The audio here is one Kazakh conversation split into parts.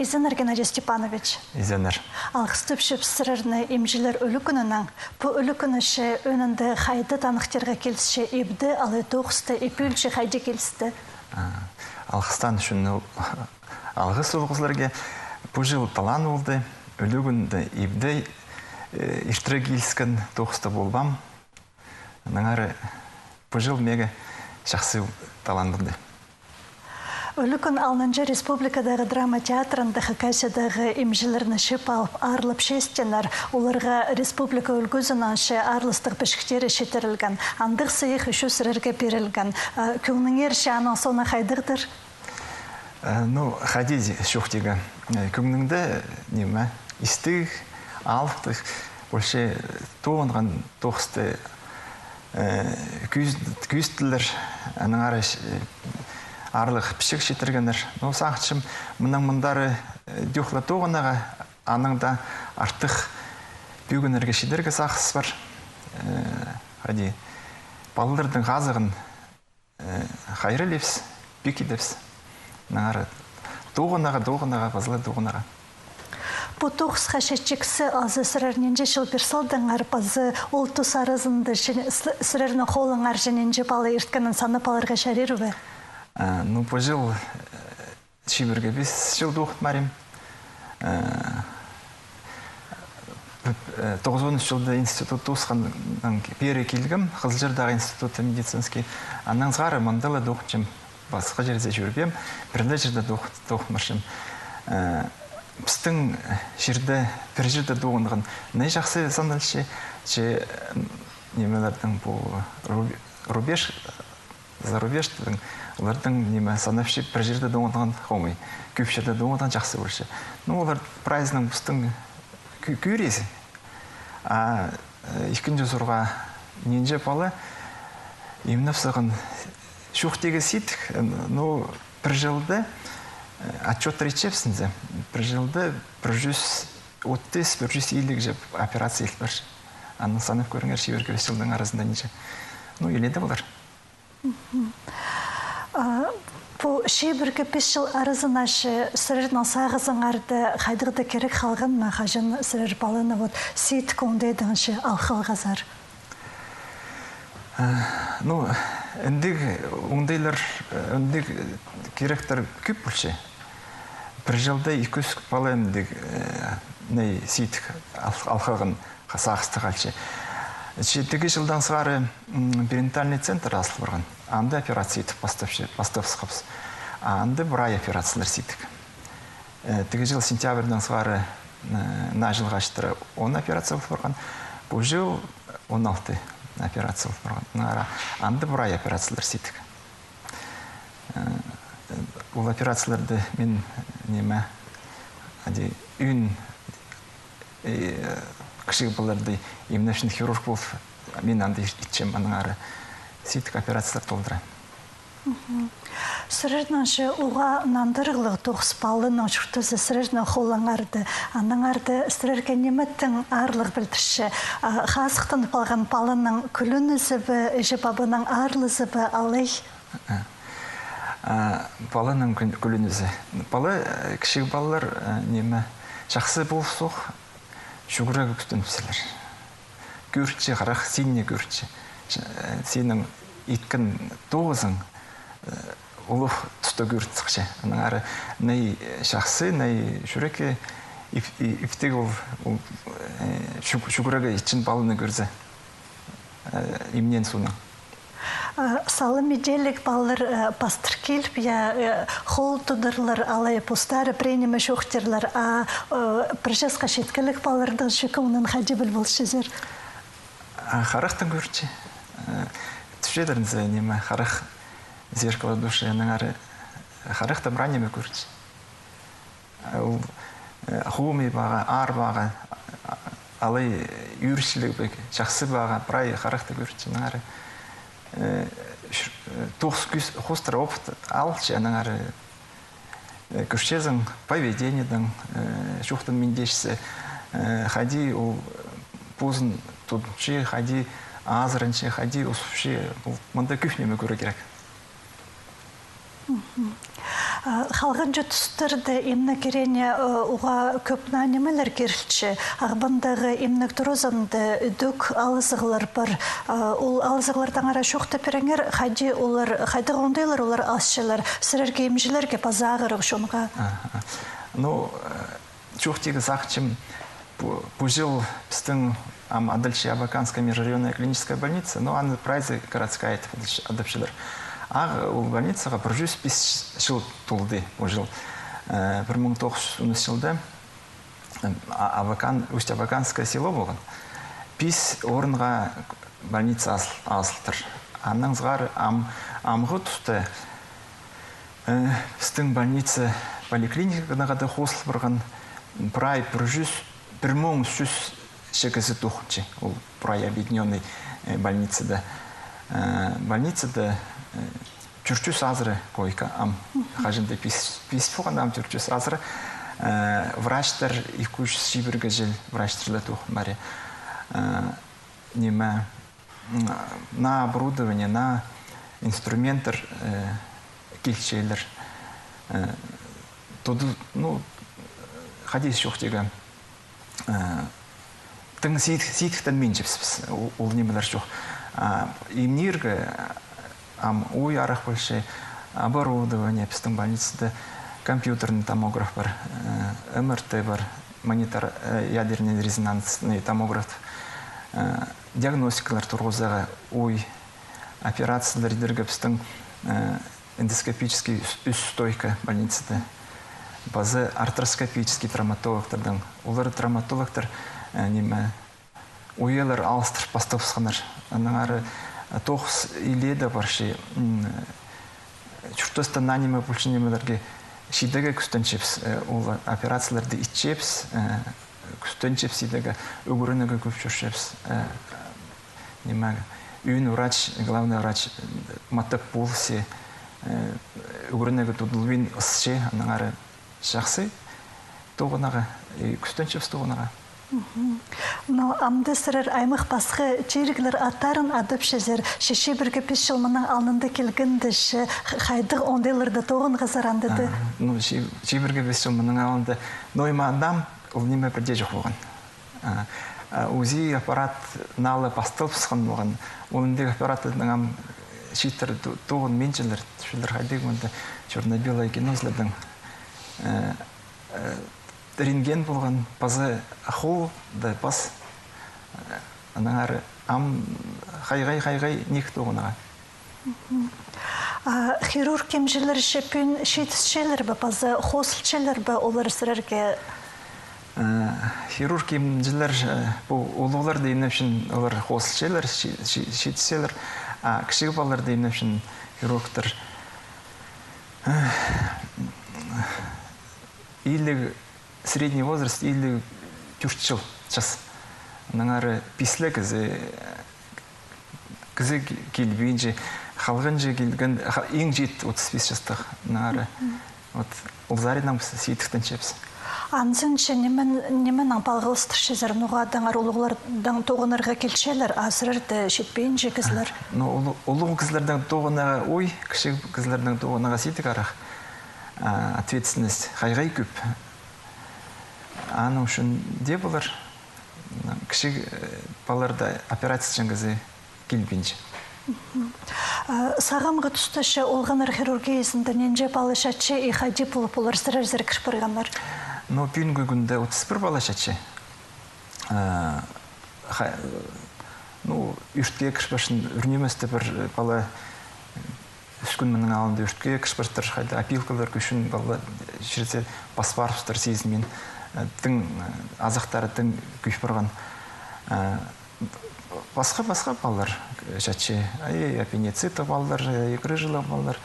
Изенер Геннадий Степанович. Изенер. Алғыстып шепсірерні емжілер өлі күнінің, бұл өлі күніші өнінді қайды танықтерге келсіші ебді, алы тоғысты, епілші қайды келсті. Алғыстан үшін алғыс олғызларға бұл жыл талан олды, өлі күнді ебді, иштірі келскен тоғысты болбам. Наңары бұл жыл меге шақсы талан болды. Өлікін алнынжы республикадағы драма театрындағы кәсідағы емжілеріні шып алып, арылып шестенер, оларға республика үлгізін ашы арлыстық бішіктері шетірілген, андық сыйық үші сірерге берілген. Күніңер шағының соны қайдырдыр? Қадиз шоқтегі. Күніңді неме, істік, алықтық, больше тоғынған тоқысты күйістілер, әнің араш арлық пішік шетіргендер. Сақытшым, мұның мұндары дүйіқлі тоғынаға, аныңда артық бүйгенерге шедерге сақыс бар. Балылардың ғазығын қайры лепс, бүйкі депс. Тоғынаға, ғазылы тоғынаға. Бұл тоғысқа шетчіксі азы сірерненже шыл берсалдың арпазы ол тұс арызынды сірерінің қолың аржыненже балы ерткінің саны баларға шәрер өбі? Бұл жыл шибірге 5 жыл доғыт марим. 9-10 жылда институт тұсқаннан бері келгім. Қызылжырдағы институты медицинский. Аннан зғары мандалы доғытшым. Басқа жерде жүргем. Бірлі жерде доғыт маршым. Біздің жерде, бір жерде доғындығын. Не жақсы сандалшы, немелердің бұл рубеж, зарубеждің, олардың неме санапшы бір жерде доғындығын қомай. Көп жерде доғындығын жақсы көрші. Олар прайзының бұстың көресі. Екінші сұрға ненже балы, емніп сығын шуқтегі сит, бір жылды отчет речепсінде, бір жылды 130-150 жеп операция еліп баршы. Анның санып көріңер шеверге 5 жылдың арасында неше. Еледі болар. Бұл шебірге 5 жыл арызын ашы сірердің сағызын арды қайдырды керек қалған ма қажын сірер балыны сейт көңдейдің шы алқылғазар? Үндік оңдайлар, үндік керектер көп бүлші. Бір жылда 200 бала үндік сейт алқылғын сағысты қалшы. Тегі жылдан сығары перинатальный центр асыл барған. Анды операция етіп бастапсы қапсы. Анды бұрай операциялар сейтік. Тегі жыл сентябрьдан сығары на жылға аштыры 10 операция барған. Бұл жыл 16 операция барған. Анды бұрай операциялар сейтік. Ол операцияларды мен неме үйін кішігі баларды емнәшін хирург болып, мен анды етчем, аның ары сейтік операциялар толдыра. Сірердің шы оға нандырғылығы тоғыспалының шықтызы сірердің қолың арды. Аның арды сірерге неметтің арлық білдірші. Қасықтың балған балының күлін үзібі, жебабының арлы зібі алай? Балының күлін үзі. Балы, кішігі балалар неме жақсы бол соқ, жүгірегі күтін өсілер. Көртші, қарақ, сеніне көртші. Сенің еткін тоғызың ұлық тұста көрт сықшы. Оның ары нәй жақсы, нәй жүреке ифтек ол жүгірегі етшін балыны көрзі. Имнен соның. Салы меделік балыр пастыр келіп, қол тұдырлар, алай постары, пренемі шоқтерлар, бір жасқа шеткілік балырдың шүкі оның қади біл бол шезер? Қарақтың көрші. Түшедерінізі неме қарақ зеркало души, әнің ары қарақтың ранеме көрші. Хуми баға, ар баға, алай үйіршілік бәк, жақсы баға, прай қарақты көрші, әнің ары тоғыз қостыр опыт алшы, әнің ары күшчезің поведениедің, шуқтың мендешісі, хади позын тұдыншы, хади азырыншы, хади ұсыпшы, мұнда күхнеме көрі керек. Халган jutustырды имна керене уга көп нанимелер керче. Агбандагы имнек турозанды үдүк алызыглар бар. Ул алызыглардан ара шокта переңер хади улар хайды гондайлар улар асчылар. Сирерге имжилерге пазагырык шонга. Ну, чухтига сахчим пужил стың Адальчия Абаканская межрайонная клиническая больница, но она прайзы городская адапшилар. А у больницы прожусь 5 жыл тулды пужил. 1910 жылда Усть-Абаканское село болған. 5 орынға больница асылтыр. Аннан зғар амғы тұсты стың больница поликлиникаға да қосылып бұрған прай прожусь 1300 шекесі тухчы. Ол прай объединенной больницада. Больницада чурчус азыры койка ам хажында писпуған ам чурчус азыры врачтар 200 жыл врачтарлар тух маре неме на оборудование на инструментар килчелер туду ну хадис шухтига тың сийтіктен меншіпсіз ол немелер жоқ имнирге ой арах больше оборудование пистың больницада компьютерный томограф бар МРТ бар монитор ядерный резонансный томограф диагностикалар тургузага ой операциялар дерге пистың эндоскопический үст стойка больницада базы артроскопический травматологтардан олар травматологтар неме уелар алыстыр бастапсынар анан ары 9 иледа барши чуртоста наниме булчинемелерге шидеге күстөнчепс ол операцияларды итчепс күстөнчепс сидеге өгүрөнөгө көп чурчепс неме үйүн врач главный врач маттап болсе өгүрөнөгө тудулбин ысчы анан ары шахсы тогунага күстөнчепс тогунага. Но амдысырыр аймақ басқы жеріглер аттарын адып шезер, шеше бірге 5 жылмының алнында келгіндіші, қайдық ондайларды тоғын ғазарандыды? Ну, ше бірге 5 жылмының алнында нойма адам, ол неме бірде жоқ болған. УЗИ аппарат налы бастылып сықын болған. Олындегі аппараттың шеттер тоғын меншілер, шөлдер қайдық мұнда черно-белый кинозлардың рентген болған пазы ахол да пас анаңары ам хайгай ник тоғынаға. Хирург кемжілер шепін шетісшелер бі пазы хосылшелер бі олар сірерге? Хирург кемжілер олығылар дейін өпшін олар хосылшелер шетісшелер, кішігі балар дейін өпшін хирургтар или средний возраст или 4 жыл час. Наңары писле кізі келбейінже, қалғын же келген, ең жет 35 жастық. Наңары ол заринам сейтіктен чепсі. Анзыншы немен аңпалғылыстыр шезер, нұғадыңар олығылардан тоғынырға келшелер, асырырды шетпейінже кізлер? Олығы кізлердің тоғынаға ой, кіші кізлердің тоғынаға сейтік арақ. Ответственность қайғай көп. Аның үшін де болар, кіші баларда операция жаңғызы келбейінше. Сағамғы тұсташы олғаныр хирургиясында ненже балы шатшы иқади болып олар сірер-зір кірпірғанар? Пүйінгі күнді 31 балы шатшы. Үртке кірпіршін үрнеместі бір балы үскін мұның алынды үртке кірпірштір қайды опилкалар күшін балы жүрсе баспарыстыр сезінмен тың азықтары тың күйіп бұрған. Басқа балалар жәтші, аппендицит балалар, грыжылы балалар,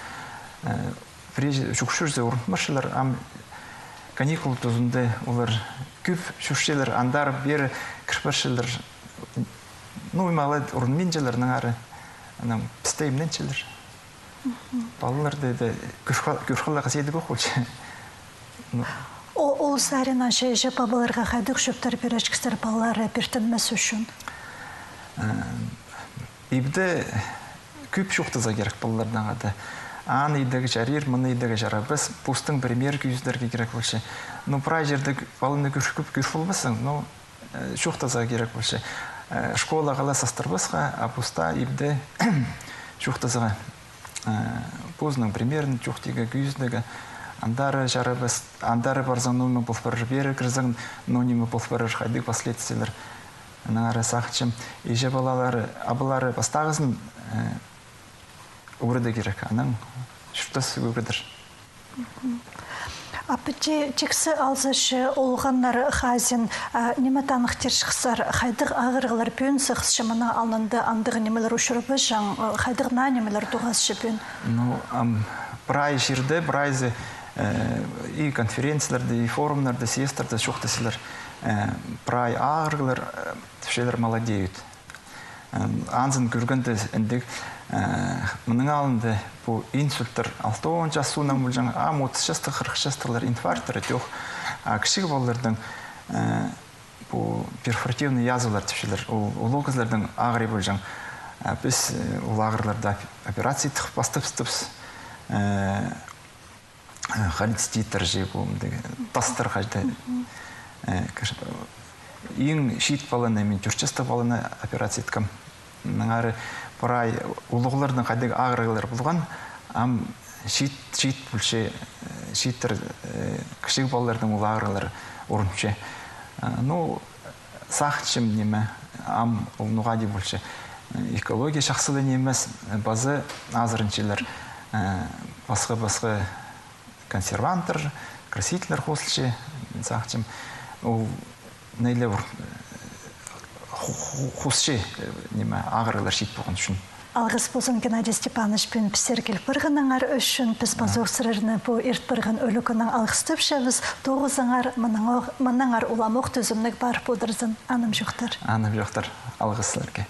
жүкшүрзе ұрынтмашылар, каникул тұзынды олар көп жүкшелер, андар бері кірпіршілер, ұймалы ұрынменжелерінің ары пістейімненшелер. Балалар дейді күрқылыға сейді көқылшы. Ол сәрін ашы жеп абаларға қайдық шөптер берешкістер балалары бертінмес үшін? Ибді көп шоқтыза керек балалардан ады. аны идеге жарир, мыны идеге жара. Біз пустың пример күйіздерге керек болшы. Ну, прай жерді балыны күршкіп күршілбісің, ну, шуқтаза керек болшы. Школа қала састырбысқа, а пуста ибде шуқтазаға. Пузның примерін чуқтиге күйіздегі. Андары жарабыз, андары барзан номы болфарыр, бері кірзің номы болфарыр, қайды последствиялар. Нағары сақчым, еже балалары, абылары бастағызын ұғырды керек, аның шүртасы өгідір. Апыте чексі алзашы олғанлар хазин нематанықтер шықсар, қайдық ағырғылар пөн сықсшы мұна алынды андығы немелер ұшырыбы жаң, қайдық на немелер туғасшы пөн? Ну, прай жерді, прайзы и конференцияларды, и форумларды, съездарды шуқтасылар. Прай ағырғылар түшелер молодеют. Анзын көргенді әндік мұның алынды бұл инсульттар 6-10 жас суынан бұл жаңа 30-40 инфаркттары жоқ. Кішігі балалардың бұл перфоративный язылар түшелер. Ол қызлардың ағыры бұл жаңа. Біз ол ағырларды операция тұқып бастып-стыпс. Холециститтер же бұл тастар қажды. Ең шиит баланы, мен жүрчесті баланы операция еткім. Наңары бұрай ұлығылардың қайдығы ағырғылар болған, ам шиит бүлше, шииттер кішік балалардың ұлы ағырғылар орыншы. Ну, сақчым неме, ам ұлнуғади бүлше. Экология шақсылы немес, базы азырыншылар, басқы консервантор, красителер қосылшы, сақчым. Нейле бұр қосшы ағырғылар шет болған үшін. Алғыс болсын Геннадий Степанович пен пісергел бірғыныңар үшін біз базуқ сұрырыны бұл ерт бірғын өлікінің алғыстып шәвіз тоғызыңар мұныңар уламық төзімлік бар бұдырзын аным жоқтар. Аным жоқтар. Алғысыларге.